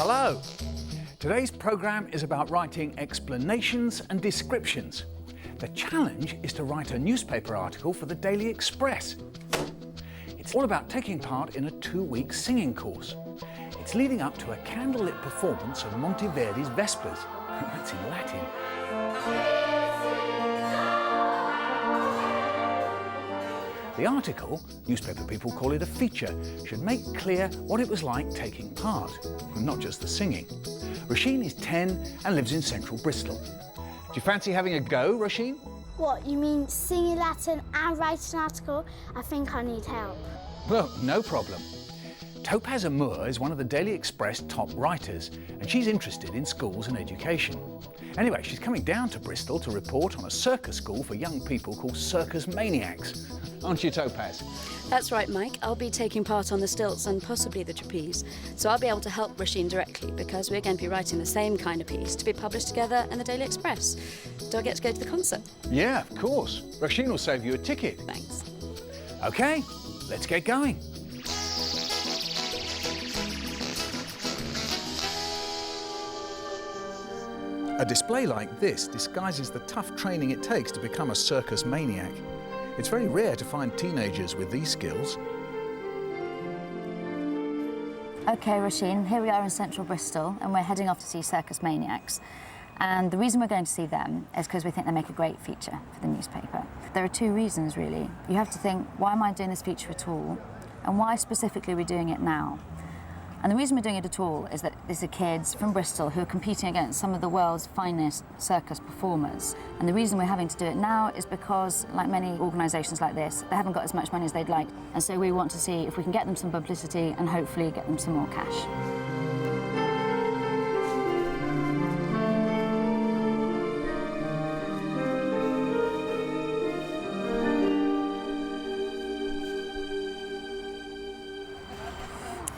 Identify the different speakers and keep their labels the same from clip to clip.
Speaker 1: Hello. Today's programme is about writing explanations and descriptions. The challenge is to write a newspaper article for the Daily Express. It's all about taking part in a 2-week singing course. It's leading up to a candlelit performance of Monteverdi's Vespers. That's in Latin. The article, newspaper people call it a feature, should make clear what it was like taking part, and not just the singing. Roisin is 10 and lives in central Bristol. Do you fancy having a go, Roisin?
Speaker 2: What, you mean singing Latin and writing an article? I think I need help.
Speaker 1: Well, no problem. Topaz Amour is one of the Daily Express top writers, and she's interested in schools and education. Anyway, she's coming down to Bristol to report on a circus school for young people called Circus Maniacs. Aren't you, Topaz?
Speaker 3: That's right, Mike. I'll be taking part on the stilts and possibly the trapeze. So I'll be able to help Roisin directly because we're going to be writing the same kind of piece to be published together in the Daily Express. Do I get to go to the concert?
Speaker 1: Yeah, of course. Roisin will save you a ticket.
Speaker 3: Thanks.
Speaker 1: OK, let's get going. A display like this disguises the tough training it takes to become a circus maniac. It's very rare to find teenagers with these skills.
Speaker 4: OK, Roisin, here we are in central Bristol and we're heading off to see Circus Maniacs. And the reason we're going to see them is because we think they make a great feature for the newspaper. There are 2 reasons, really. You have to think, why am I doing this feature at all? And why specifically are we doing it now? And the reason we're doing it at all is that these are kids from Bristol who are competing against some of the world's finest circus performers. And the reason we're having to do it now is because, like many organisations like this, they haven't got as much money as they'd like. And so we want to see if we can get them some publicity and hopefully get them some more cash.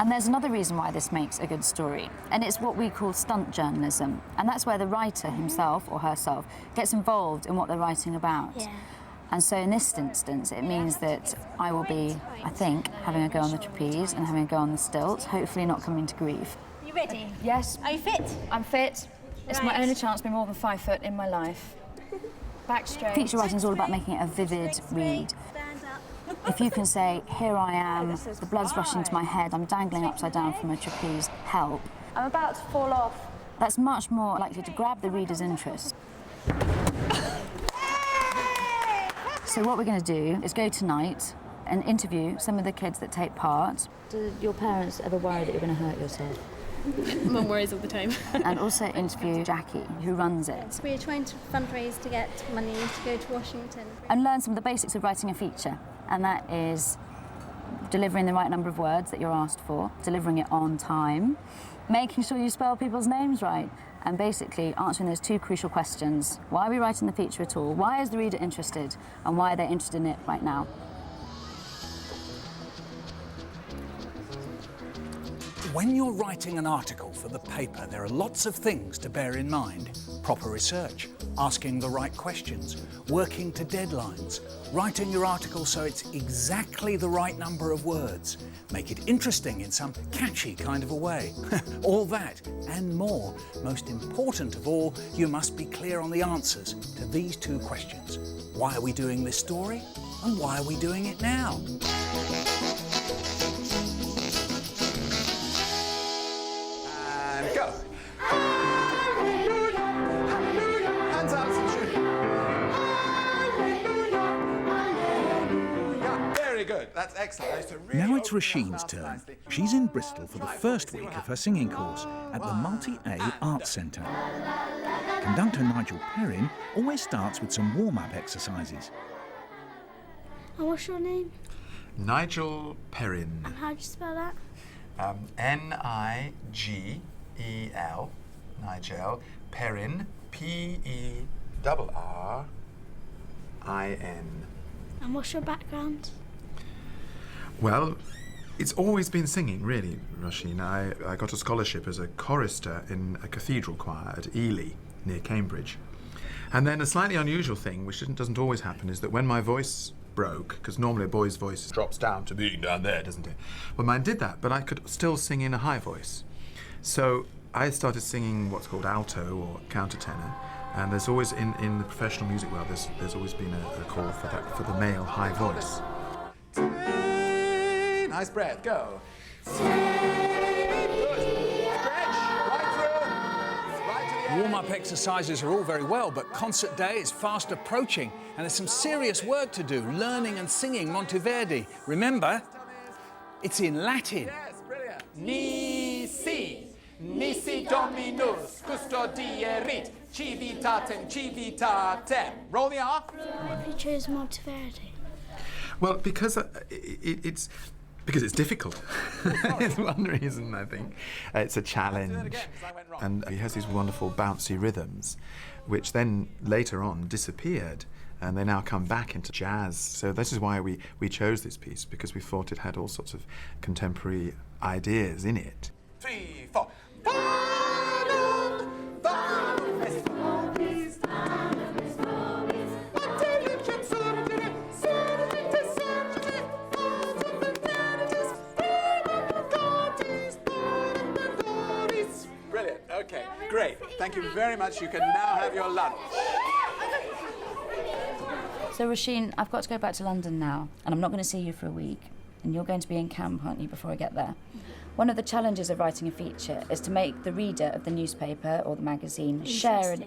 Speaker 4: And there's another reason why this makes a good story, and it's what we call stunt journalism. And that's where the writer himself or herself gets involved in what they're writing about. Yeah. And so in this instance, it means that I will be, I think, having a go on the trapeze and having a go on the stilts, hopefully not coming to grief.
Speaker 5: You ready?
Speaker 4: Yes.
Speaker 5: Are you fit?
Speaker 4: I'm fit. It's my only chance to be more than 5 foot in my life.
Speaker 5: Back straight.
Speaker 4: Feature writing is all about making it a vivid read. If you can say, here I am, the blood's rushing to my head, I'm dangling upside down from a trapeze, help.
Speaker 5: I'm about to fall off.
Speaker 4: That's much more likely to grab the reader's interest. So what we're going to do is go tonight and interview some of the kids that take part. Do your parents ever worry that you're going to hurt yourself?
Speaker 5: Mum worries all the time.
Speaker 4: And also interview Jackie, who runs it.
Speaker 2: We're trying to fundraise to get money to go to Washington.
Speaker 4: And learn some of the basics of writing a feature. And that is delivering the right number of words that you're asked for, delivering it on time, making sure you spell people's names right, and basically answering those 2 crucial questions. Why are we writing the feature at all? Why is the reader interested? And why are they interested in it right now?
Speaker 1: When you're writing an article for the paper, there are lots of things to bear in mind. Proper research, asking the right questions, working to deadlines, writing your article so it's exactly the right number of words, make it interesting in some catchy kind of a way. All that and more. Most important of all, you must be clear on the answers to these 2 questions. Why are we doing this story? And why are we doing it now? And go. Hallelujah, hallelujah. Hands up, hallelujah. Very good. That's excellent. Now it's Roisin's turn. She's in Bristol for the first week of her singing course at the Multi-A Arts Centre. Conductor Nigel Perrin always starts with some warm-up exercises.
Speaker 2: And what's your name?
Speaker 6: Nigel Perrin.
Speaker 2: And how do you spell that?
Speaker 6: N-I-G-E-L, Nigel, Perrin, P-E-R-R-I-N.
Speaker 2: And what's your background?
Speaker 6: Well, it's always been singing, really, Roisin. I got a scholarship as a chorister in a cathedral choir at Ely, near Cambridge. And then a slightly unusual thing, which doesn't always happen, is that when my voice broke, because normally a boy's voice drops down to being down there, doesn't it? Well, mine did that, but I could still sing in a high voice. So I started singing what's called alto or countertenor, and there's always in the professional music world there's always been a call for the male high voice. Nice breath, go.
Speaker 1: Warm-up exercises are all very well, but concert day is fast approaching and there's some serious work to do, learning and singing Monteverdi. Remember, it's in Latin.
Speaker 6: Yes, brilliant. Nisi Dominus, custodierit, civitatem. Roll the R.
Speaker 2: Why have you choose Monteverdi?
Speaker 6: Well, because it's difficult. It's one reason, I think. It's a challenge. And he has these wonderful bouncy rhythms, which then later on disappeared, and they now come back into jazz. So this is why we chose this piece, because we thought it had all sorts of contemporary ideas in it. 3, 4. Brilliant. Okay, great. Thank you very much. You can now have your lunch.
Speaker 4: So, Roisin, I've got to go back to London now, and I'm not going to see you for a week. And you're going to be in camp, aren't you, before I get there? One of the challenges of writing a feature is to make the reader of the newspaper or the magazine share an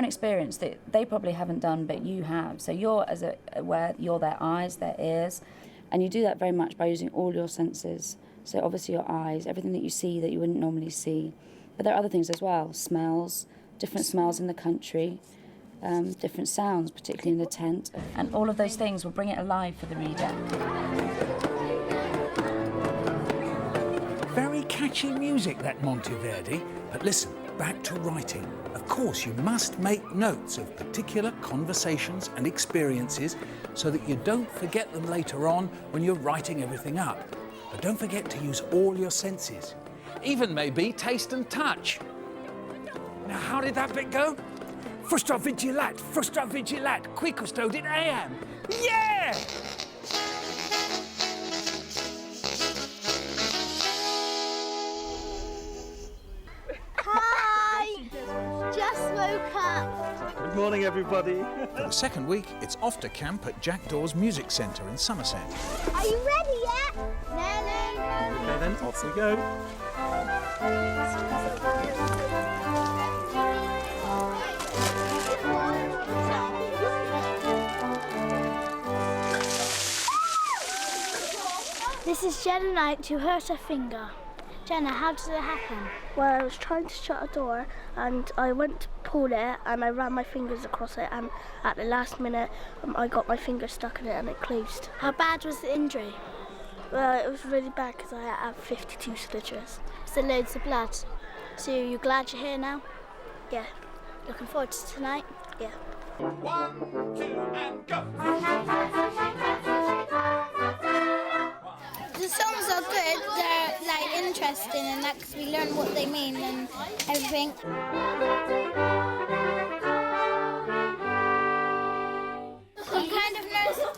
Speaker 4: experience that they probably haven't done, but you have. So you're you're their eyes, their ears, and you do that very much by using all your senses. So obviously your eyes, everything that you see that you wouldn't normally see. But there are other things as well, smells, different smells in the country, different sounds, particularly in the tent. And all of those things will bring it alive for the reader.
Speaker 1: Very catchy music, that Monteverdi. But listen, back to writing. Of course, you must make notes of particular conversations and experiences so that you don't forget them later on when you're writing everything up. But don't forget to use all your senses, even maybe taste and touch. Now, how did that bit go? Frustra vigilat, qui custodit eam. Yeah!
Speaker 2: Hi! Just woke up.
Speaker 7: Good morning, everybody.
Speaker 1: For the second week, it's off to camp at Jackdaw's Music Centre in Somerset.
Speaker 2: Are you ready yet? No.
Speaker 7: Okay then, off we go.
Speaker 2: This is Jenna Knight who hurt her finger. Jenna, how did it happen?
Speaker 8: Well, I was trying to shut a door and I went to pull it and I ran my fingers across it, and at the last minute I got my finger stuck in it and it closed.
Speaker 2: How bad was the injury?
Speaker 8: Well, it was really bad because I had 52 stitches.
Speaker 2: So loads of blood. So you're glad you're here now?
Speaker 8: Yeah,
Speaker 2: Looking forward to tonight?
Speaker 8: yeah.
Speaker 6: 1, 2, and go.
Speaker 2: The songs are good, they're like interesting and that because we learn what they mean and everything. I'm kind of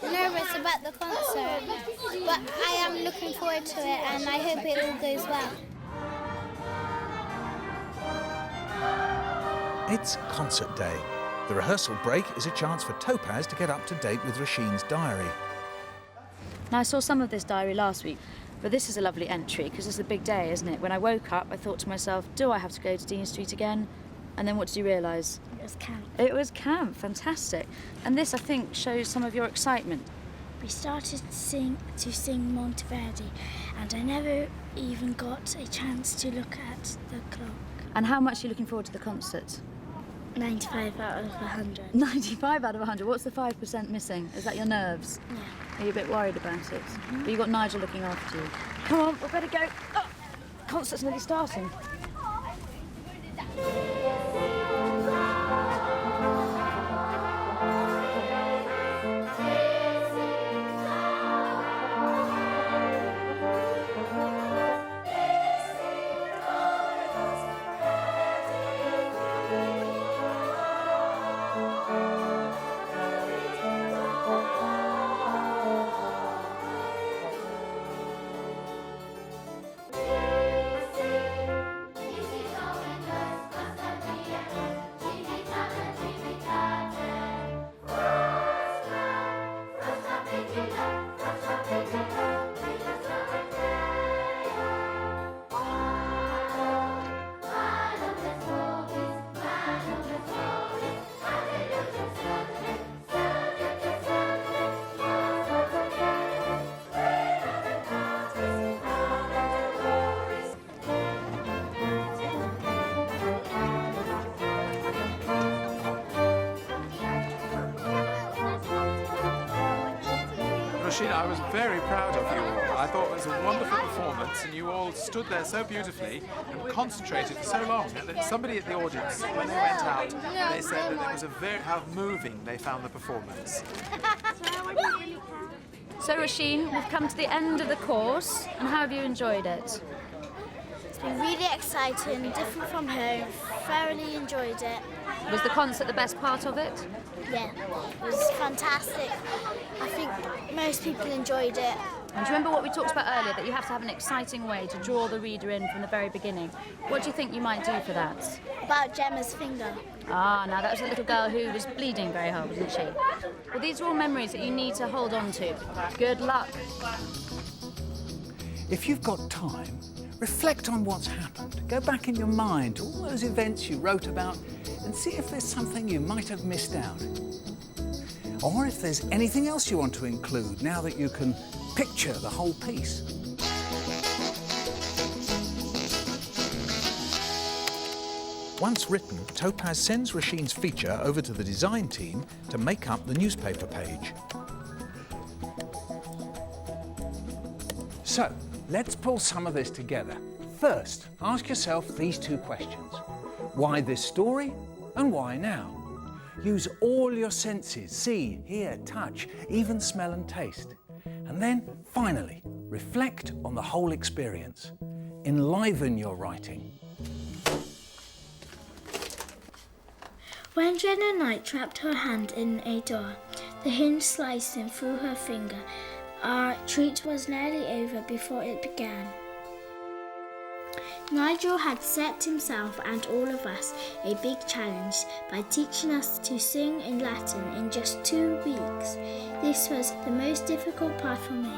Speaker 2: nervous about the concert, but I am looking forward to it and I hope it all goes well.
Speaker 1: It's concert day. The rehearsal break is a chance for Topaz to get up to date with Roisin's diary.
Speaker 4: Now, I saw some of this diary last week, but this is a lovely entry because it's a big day, isn't it? When I woke up, I thought to myself, do I have to go to Dean Street again? And then what did you realise?
Speaker 2: It was camp.
Speaker 4: It was camp, fantastic. And this, I think, shows some of your excitement.
Speaker 2: We started to sing Monteverdi and I never even got a chance to look at the clock.
Speaker 4: And how much are you looking forward to the concert?
Speaker 2: 95 out of 100.
Speaker 4: 95 out of 100. What's the 5% missing? Is that your nerves?
Speaker 2: Yeah.
Speaker 4: Are you a bit worried about it? But you've got Nigel looking after you. Come on, we better go. Oh, concert's nearly starting.
Speaker 6: Rashida, I was very proud of you all. I thought it was a wonderful performance, and you all stood there so beautifully and concentrated for so long. And that somebody at the audience, when they went out, they said that it was how moving they found the performance.
Speaker 3: So, Rasheen, we've come to the end of the course, and how have you enjoyed it?
Speaker 2: It's been really exciting, different from home. Thoroughly enjoyed it.
Speaker 3: Was the concert the best part of it?
Speaker 2: Yeah, it was fantastic. I think most people enjoyed it.
Speaker 3: And do you remember what we talked about earlier, that you have to have an exciting way to draw the reader in from the very beginning? What do you think you might do for that?
Speaker 2: About Gemma's finger.
Speaker 3: Ah, now that was a little girl who was bleeding very hard, wasn't she? Well, these are all memories that you need to hold on to. Good luck.
Speaker 1: If you've got time, reflect on what's happened. Go back in your mind to all those events you wrote about and see if there's something you might have missed out. Or if there's anything else you want to include now that you can picture the whole piece. Once written, Topaz sends Rasheen's feature over to the design team to make up the newspaper page. So, let's pull some of this together. First, ask yourself these two questions. Why this story and why now? Use all your senses, see, hear, touch, even smell and taste. And then, finally, reflect on the whole experience. Enliven your writing.
Speaker 9: When Jenna Knight trapped her hand in a door, the hinge slicing through her finger, our treat was nearly over before it began. Nigel had set himself and all of us a big challenge by teaching us to sing in Latin in just 2 weeks. This was the most difficult part for me,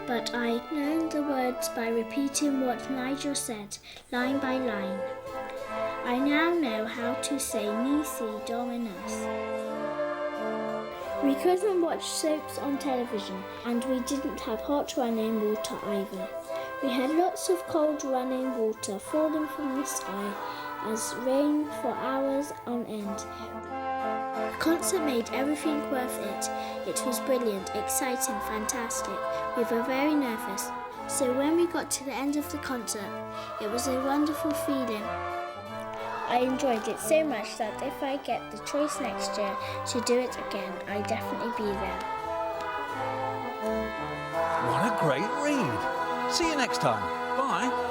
Speaker 9: but I learned the words by repeating what Nigel said, line by line. I now know how to say Nisi Dominus. We couldn't watch soaps on television, and we didn't have hot running water either. We had lots of cold running water falling from the sky as rain for hours on end. The concert made everything worth it. It was brilliant, exciting, fantastic. We were very nervous. So when we got to the end of the concert, it was a wonderful feeling. I enjoyed it so much that if I get the choice next year to do it again, I'll definitely be there.
Speaker 1: What a great read! See you next time. Bye.